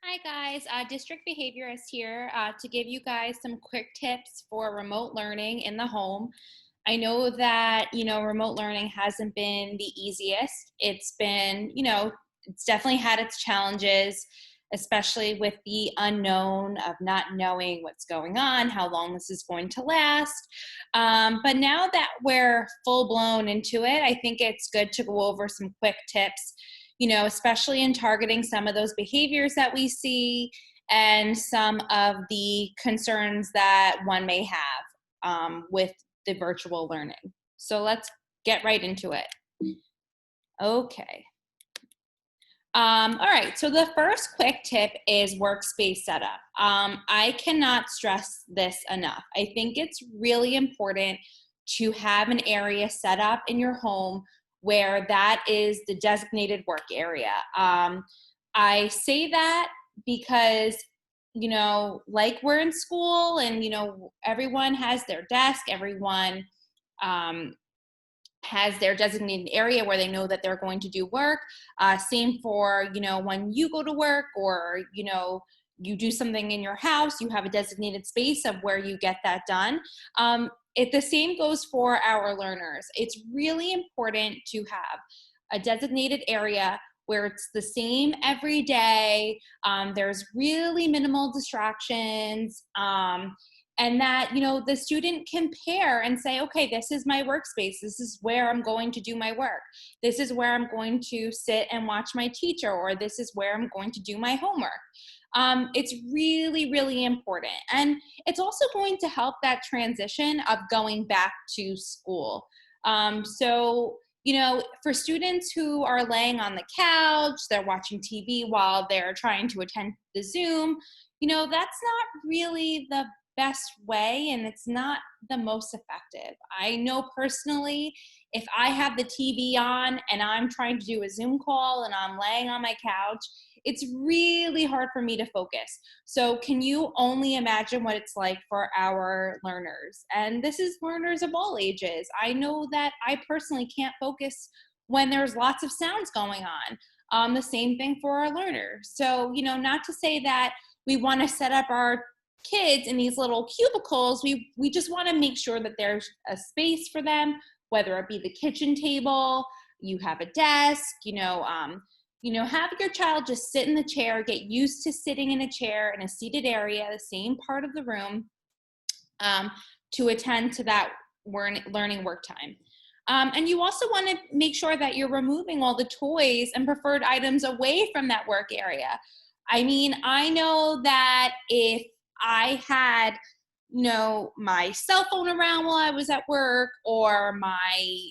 Hi guys, District Behaviorist here to give you guys some quick tips for remote learning in the home. I know that, remote learning hasn't been the easiest. It's been, it's definitely had its challenges, especially with the unknown of not knowing what's going on, how long this is going to last. But now that we're full blown into it, I think it's good to go over some quick tips, especially in targeting some of those behaviors that we see and some of the concerns that one may have with the virtual learning. So let's get right into it. Okay. All right, so the first quick tip is workspace setup. I cannot stress this enough. I think it's really important to have an area set up in your home where that is the designated work area. I say that because, like we're in school and, everyone has their desk, everyone um, has their designated area where they know that they're going to do work. Same for, when you go to work or, you do something in your house, you have a designated space of where you get that done. The same goes for our learners. It's really important to have a designated area where it's the same every day. There's really minimal distractions. And that the student can pair and say, okay, this is my workspace, this is where I'm going to do my work, this is where I'm going to sit and watch my teacher, or this is where I'm going to do my homework. It's really, really important, and it's also going to help that transition of going back to school. For students who are laying on the couch, they're watching TV while they're trying to attend the Zoom, that's not really the best way, and it's not the most effective. I know personally, if I have the TV on and I'm trying to do a Zoom call and I'm laying on my couch, it's really hard for me to focus. So can you only imagine what it's like for our learners? And this is learners of all ages. I know that I personally can't focus when there's lots of sounds going on. The same thing for our learners. So, not to say that we want to set up our kids in these little cubicles. We just want to make sure that there's a space for them, whether it be the kitchen table, you have a desk, have your child just sit in the chair, get used to sitting in a chair in a seated area, the same part of the room, to attend to that learning work time. And you also want to make sure that you're removing all the toys and preferred items away from that work area. I mean, I know that if I had, my cell phone around while I was at work, or my,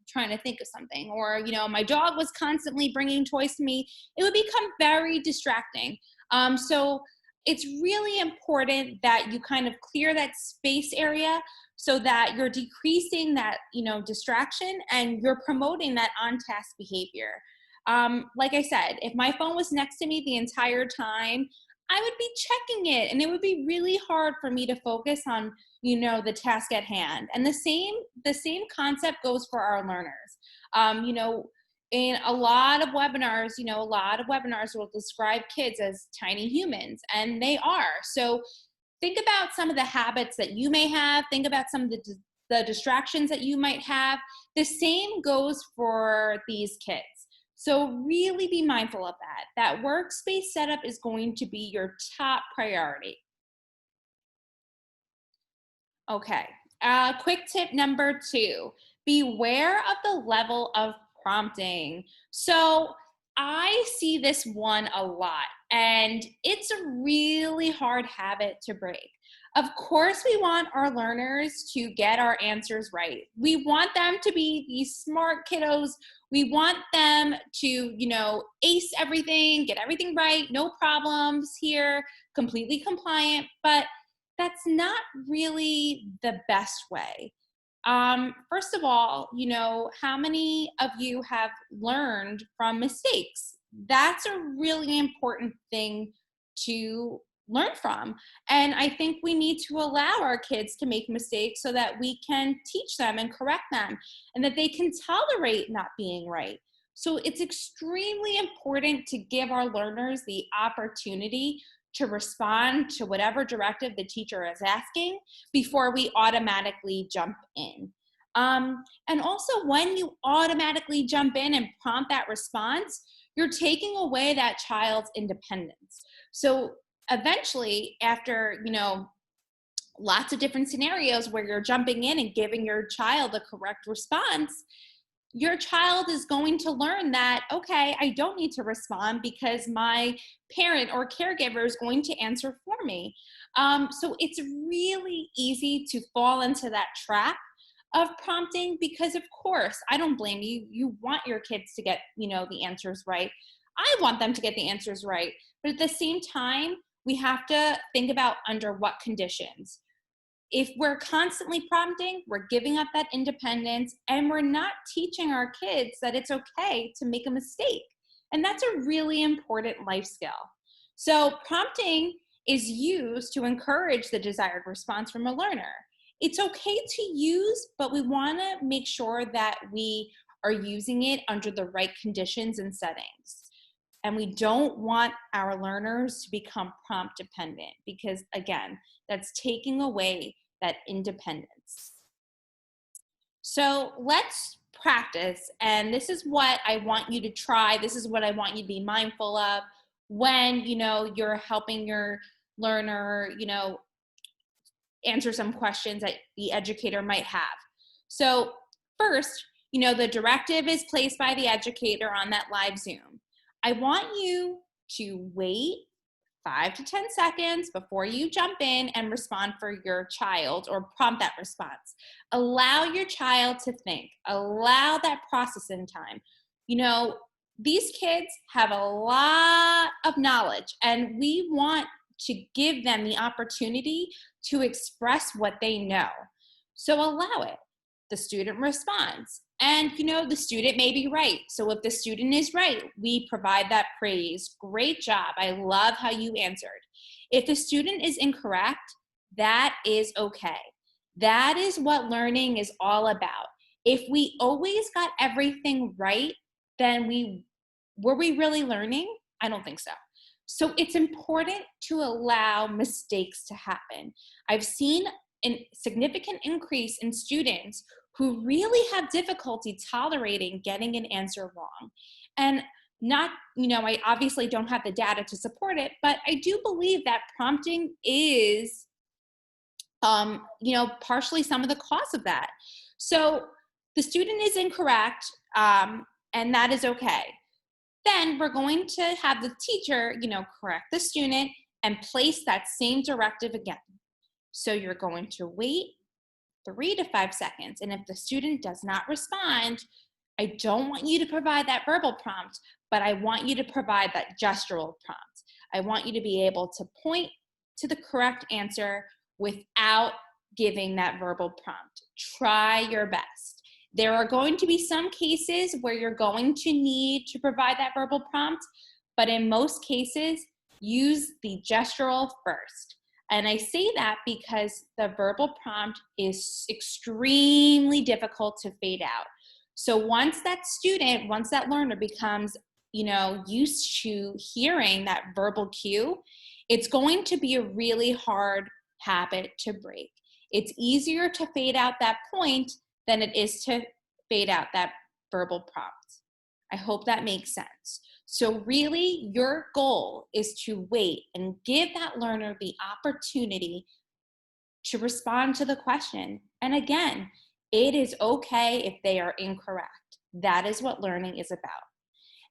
trying to think of something, or, my dog was constantly bringing toys to me, it would become very distracting. So it's really important that you kind of clear that space area so that you're decreasing that, distraction, and you're promoting that on-task behavior. Like I said, if my phone was next to me the entire time, I would be checking it, and it would be really hard for me to focus on, the task at hand. And the same concept goes for our learners. In a lot of webinars, will describe kids as tiny humans, and they are. So think about some of the habits that you may have. Think about some of the distractions that you might have. The same goes for these kids. So really be mindful of that. That workspace setup is going to be your top priority. Okay, quick tip number 2, beware of the level of prompting. So I see this one a lot, and it's a really hard habit to break. Of course, we want our learners to get our answers right. We want them to be these smart kiddos. We want them to, ace everything, get everything right, no problems here, completely compliant. But that's not really the best way. First of all, how many of you have learned from mistakes? That's a really important thing to learn from. And I think we need to allow our kids to make mistakes so that we can teach them and correct them, and that they can tolerate not being right. So it's extremely important to give our learners the opportunity to respond to whatever directive the teacher is asking before we automatically jump in. And also, when you automatically jump in and prompt that response, you're taking away that child's independence. So eventually, after, lots of different scenarios where you're jumping in and giving your child the correct response, your child is going to learn that, okay, I don't need to respond because my parent or caregiver is going to answer for me. So it's really easy to fall into that trap of prompting because, of course, I don't blame you. You want your kids to get, the answers right. I want them to get the answers right. But at the same time, we have to think about under what conditions. If we're constantly prompting, we're giving up that independence and we're not teaching our kids that it's okay to make a mistake. And that's a really important life skill. So prompting is used to encourage the desired response from a learner. It's okay to use, but we want to make sure that we are using it under the right conditions and settings. And we don't want our learners to become prompt dependent because, again, that's taking away that independence. So let's practice. And this is what I want you to try. This is what I want you to be mindful of when, you're helping your learner, answer some questions that the educator might have. So first, the directive is placed by the educator on that live Zoom. I want you to wait 5 to 10 seconds before you jump in and respond for your child or prompt that response. Allow your child to think. Allow that processing time. These kids have a lot of knowledge, and we want to give them the opportunity to express what they know. So allow it. The student responds. And, the student may be right. So if the student is right, we provide that praise. Great job. I love how you answered. If the student is incorrect, that is okay. That is what learning is all about. If we always got everything right, then were we really learning? I don't think so. So it's important to allow mistakes to happen. I've seen a significant increase in students who really have difficulty tolerating getting an answer wrong. And I obviously don't have the data to support it, but I do believe that prompting is, partially some of the cause of that. So the student is incorrect, and that is okay. Then we're going to have the teacher, correct the student and place that same directive again. So you're going to wait 3 to 5 seconds. And if the student does not respond, I don't want you to provide that verbal prompt, but I want you to provide that gestural prompt. I want you to be able to point to the correct answer without giving that verbal prompt. Try your best. There are going to be some cases where you're going to need to provide that verbal prompt, but in most cases, use the gestural first. And I say that because the verbal prompt is extremely difficult to fade out. So once that learner becomes, used to hearing that verbal cue, it's going to be a really hard habit to break. It's easier to fade out that point than it is to fade out that verbal prompt. I hope that makes sense. So really, your goal is to wait and give that learner the opportunity to respond to the question. And again, it is okay if they are incorrect. That is what learning is about.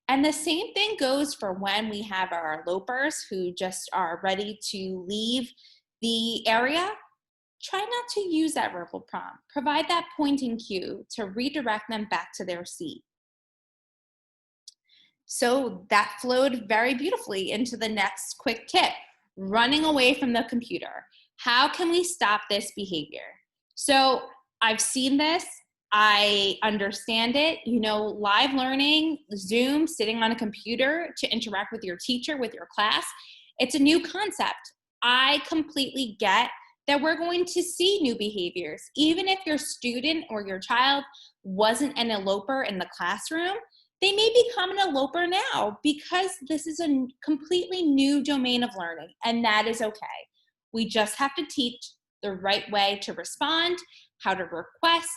And the same thing goes for when we have our elopers who just are ready to leave the area. Try not to use that verbal prompt. Provide that pointing cue to redirect them back to their seat. So that flowed very beautifully into the next quick tip, running away from the computer. How can we stop this behavior? So I've seen this. I understand it. Live learning, Zoom, sitting on a computer to interact with your teacher, with your class, it's a new concept. I completely get that we're going to see new behaviors. Even if your student or your child wasn't an eloper in the classroom, They may become an eloper now because this is a completely new domain of learning, and that is okay. We just have to teach the right way to respond, how to request,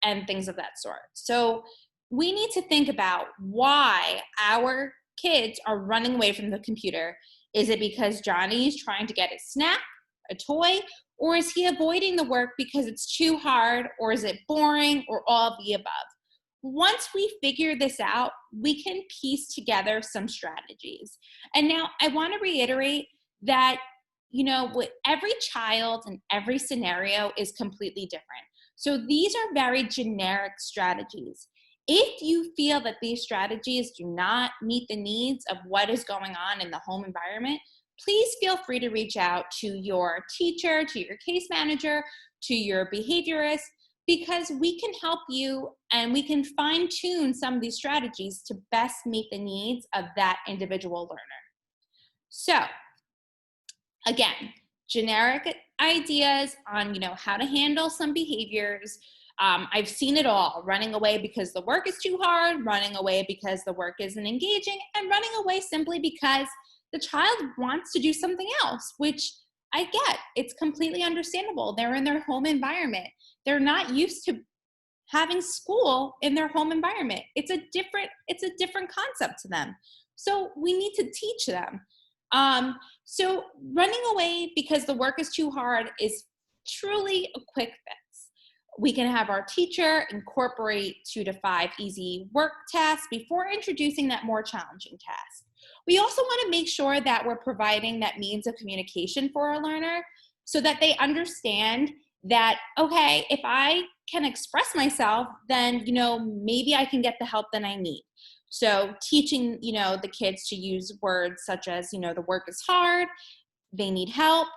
and things of that sort. So we need to think about why our kids are running away from the computer. Is it because Johnny is trying to get a snack, a toy, or is he avoiding the work because it's too hard, or is it boring, or all of the above? Once we figure this out, we can piece together some strategies. And now I want to reiterate that, with every child and every scenario is completely different. So these are very generic strategies. If you feel that these strategies do not meet the needs of what is going on in the home environment, please feel free to reach out to your teacher, to your case manager, to your behaviorist, because we can help you and we can fine tune some of these strategies to best meet the needs of that individual learner. So, again, generic ideas on how to handle some behaviors. I've seen it all: running away because the work is too hard, running away because the work isn't engaging, and running away simply because the child wants to do something else, which I get. It's completely understandable. They're in their home environment. They're not used to having school in their home environment. It's a different concept to them. So we need to teach them. So running away because the work is too hard is truly a quick fix. We can have our teacher incorporate 2 to 5 easy work tasks before introducing that more challenging task. We also want to make sure that we're providing that means of communication for our learner so that they understand that, okay, if I can express myself, then, maybe I can get the help that I need. So teaching, the kids to use words such as, the work is hard, they need help,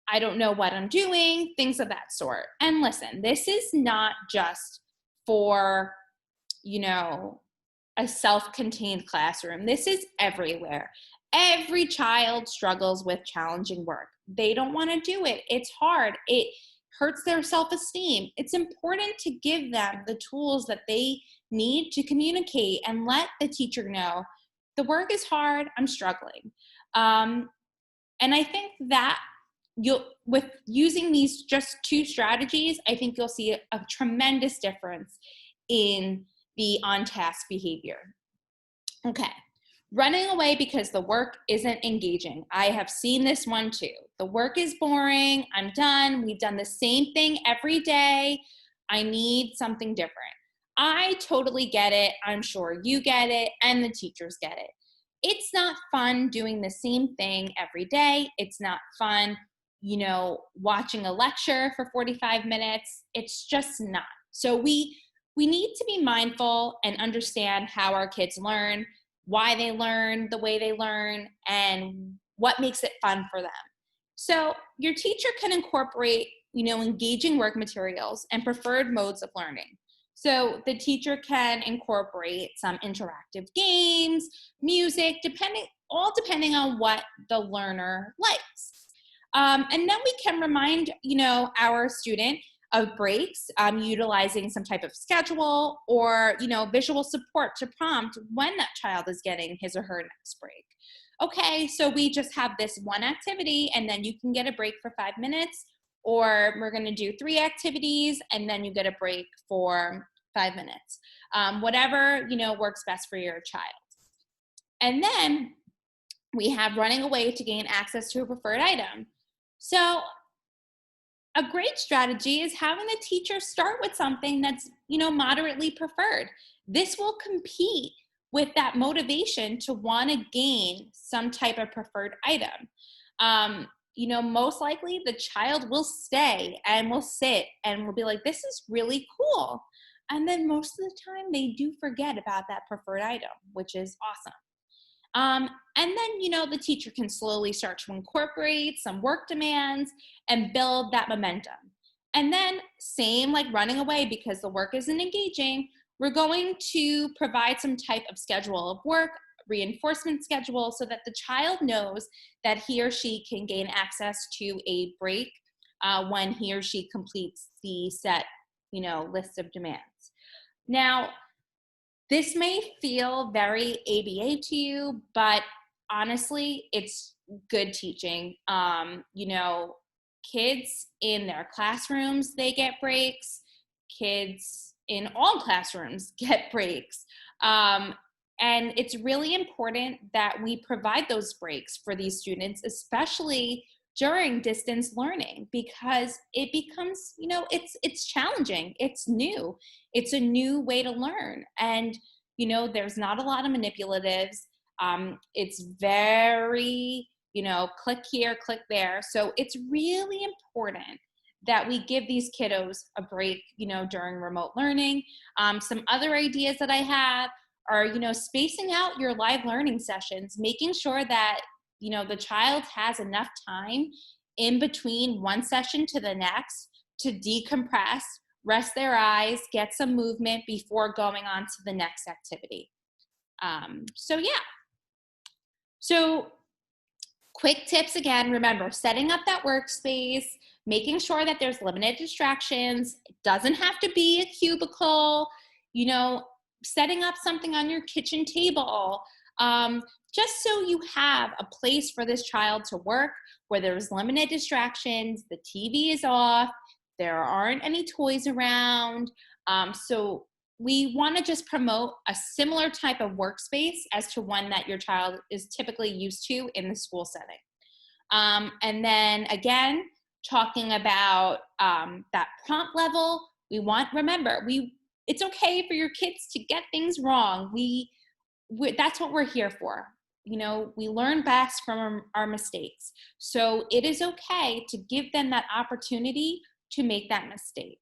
I don't know what I'm doing, things of that sort. And listen, this is not just for, a self-contained classroom. This is everywhere. Every child struggles with challenging work. They don't want to do it. It's hard. It hurts their self-esteem. It's important to give them the tools that they need to communicate and let the teacher know the work is hard. I'm struggling. And I think that with using these just 2 strategies, I think you'll see a tremendous difference in the on-task behavior. Okay. Running away because the work isn't engaging. I have seen this one too. The work is boring. I'm done. We've done the same thing every day. I need something different. I totally get it. I'm sure you get it, and the teachers get it. It's not fun doing the same thing every day. It's not fun, watching a lecture for 45 minutes. It's just not. So we need to be mindful and understand how our kids learn, why they learn the way they learn, and what makes it fun for them. So your teacher can incorporate, engaging work materials and preferred modes of learning. So the teacher can incorporate some interactive games, music, depending on what the learner likes. And then we can remind, our student of breaks, utilizing some type of schedule or, visual support to prompt when that child is getting his or her next break. Okay, so we just have this one activity and then you can get a break for 5 minutes, or we're going to do 3 activities and then you get a break for 5 minutes. Whatever, works best for your child. And then we have running away to gain access to a preferred item. So a great strategy is having the teacher start with something that's, moderately preferred. This will compete with that motivation to want to gain some type of preferred item. Most likely the child will stay and will sit and will be like, this is really cool. And then most of the time they do forget about that preferred item, which is awesome. And then, the teacher can slowly start to incorporate some work demands and build that momentum. And then same like running away because the work isn't engaging, we're going to provide some type of schedule of work, reinforcement schedule, so that the child knows that he or she can gain access to a break when he or she completes the set, list of demands. Now, This may feel very ABA to you, but honestly, it's good teaching. Kids in their classrooms, they get breaks. Kids in all classrooms get breaks. Um, and it's really important that we provide those breaks for these students, especially during distance learning, because it becomes, it's challenging. It's new. It's a new way to learn. And, there's not a lot of manipulatives. It's very, click here, click there. So it's really important that we give these kiddos a break, during remote learning. Some other ideas that I have are, spacing out your live learning sessions, making sure that, the child has enough time in between one session to the next to decompress, rest their eyes, get some movement before going on to the next activity. Yeah. So quick tips again, remember, setting up that workspace, making sure that there's limited distractions. It doesn't have to be a cubicle, setting up something on your kitchen table, just so you have a place for this child to work where there's limited distractions, the TV is off, there aren't any toys around. So we want to just promote a similar type of workspace as to one that your child is typically used to in the school setting. And then again, talking about that prompt level, remember, it's okay for your kids to get things wrong. That's what we're here for. We learn best from our mistakes. So it is okay to give them that opportunity to make that mistake.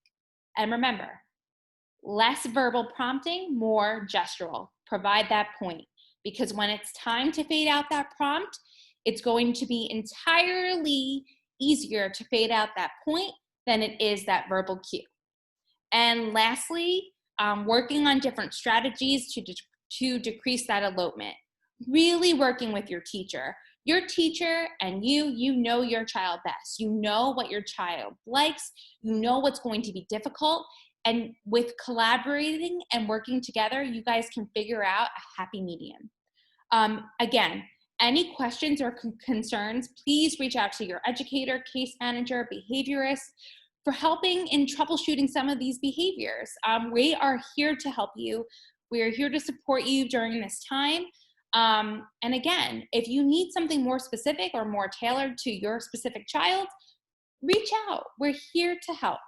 And remember, less verbal prompting, more gestural. Provide that point. Because when it's time to fade out that prompt, it's going to be entirely easier to fade out that point than it is that verbal cue. And lastly, working on different strategies to decrease that elopement. Really working with your teacher. Your teacher and you know your child best. You know what your child likes. You know what's going to be difficult. And with collaborating and working together, you guys can figure out a happy medium. Again, any questions or concerns, please reach out to your educator, case manager, behaviorist for helping in troubleshooting some of these behaviors. We are here to help you. We are here to support you during this time. And again, if you need something more specific or more tailored to your specific child, reach out. We're here to help.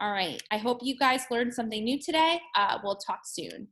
All right. I hope you guys learned something new today. We'll talk soon.